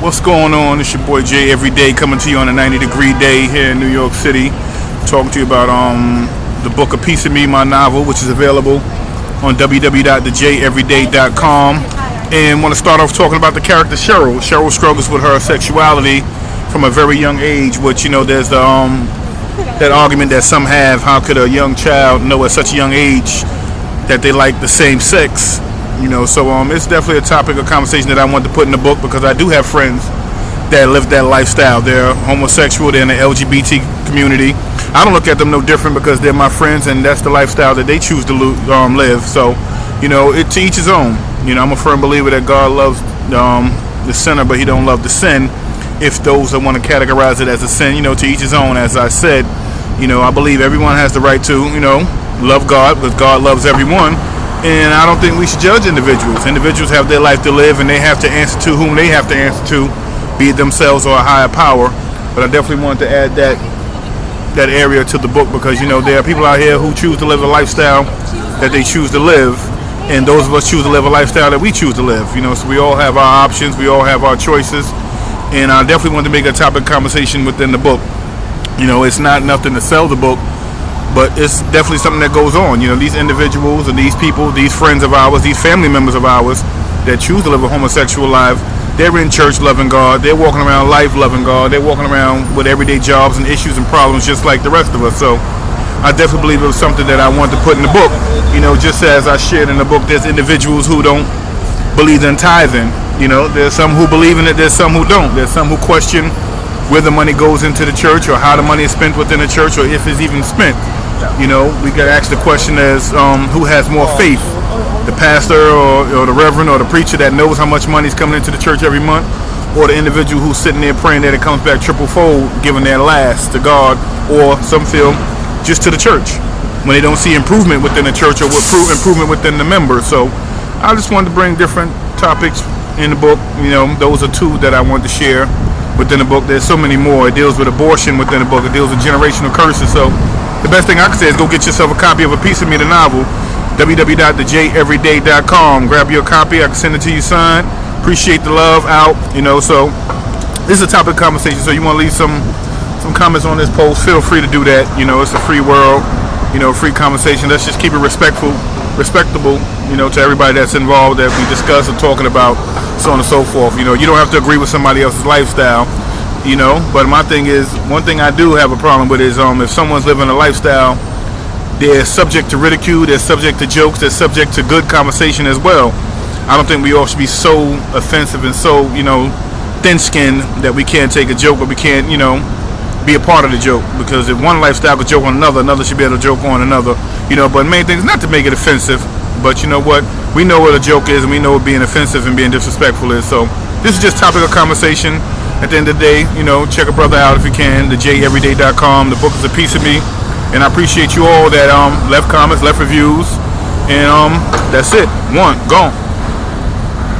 What's going on? It's your boy Jay every day coming to you on a 90-degree day here in New York City, talking to you about the book A Piece of Me, my novel, which is available on www.thejeveryday.com. And want to start off talking about the character Sheryl. Sheryl struggles with her sexuality from a very young age, which, you know, there's the that argument that some have, how could a young child know at such a young age that they like the same sex? You know, so it's definitely a topic of conversation that I want to put in the book, because I do have friends that live that lifestyle. They're homosexual, they're in the LGBT community. I don't look at them no different, because they're my friends and that's the lifestyle that they choose to live. So, you know, to each his own. You know, I'm a firm believer that God loves the sinner, but he don't love the sin. If those that want to categorize it as a sin, you know, to each his own. As I said, you know, I believe everyone has the right to, you know, love God, because God loves everyone. And I don't think we should judge individuals. Individuals have their life to live, and they have to answer to whom they have to answer to, be it themselves or a higher power. But I definitely wanted to add that area to the book, because, you know, there are people out here who choose to live a lifestyle that they choose to live, and those of us choose to live a lifestyle that we choose to live. You know, so we all have our options, we all have our choices, and I definitely want to make a topic conversation within the book. You know, it's not nothing to sell the book, but it's definitely something that goes on. You know, these individuals and these people, these friends of ours, these family members of ours that choose to live a homosexual life, they're in church loving God, they're walking around life loving God, they're walking around with everyday jobs and issues and problems just like the rest of us. So I definitely believe it was something that I wanted to put in the book. You know, just as I shared in the book, there's individuals who don't believe in tithing. You know, there's some who believe in it, there's some who don't. There's some who question where the money goes into the church, or how the money is spent within the church, or if it's even spent. You know, we got to ask the question as who has more faith, the pastor or the reverend or the preacher that knows how much money is coming into the church every month, or the individual who's sitting there praying that it comes back triple fold, giving their last to God, or some feel just to the church when they don't see improvement within the church or improvement within the members. So I just wanted to bring different topics in the book. You know, those are two that I wanted to share within the book. There's so many more. It deals with abortion within the book. It deals with generational curses. So the best thing I can say is go get yourself a copy of A Piece of Me, the novel, www.thejeveryday.com. Grab your copy. I can send it to you signed. Appreciate the love out. You know, so this is a topic of conversation. So you want to leave some comments on this post, feel free to do that. You know, it's a free world, you know, free conversation. Let's just keep it respectable, you know, to everybody that's involved, that we discuss and talking about, so on and so forth. You know, you don't have to agree with somebody else's lifestyle, you know, but my thing is, one thing I do have a problem with is if someone's living a lifestyle, they're subject to ridicule, they're subject to jokes, they're subject to good conversation as well. I don't think we all should be so offensive and so, you know, thin-skinned that we can't take a joke, or we can't, you know, be a part of the joke. Because if one lifestyle could joke on another should be able to joke on another. You know, but main thing is not to make it offensive, but you know what, we know what a joke is, and we know what being offensive and being disrespectful is. So this is just topic of conversation. At the end of the day, you know, check a brother out if you can, thejeveryday.com. The book is A Piece of Me, and I appreciate you all that left comments, left reviews, and that's it. Gone.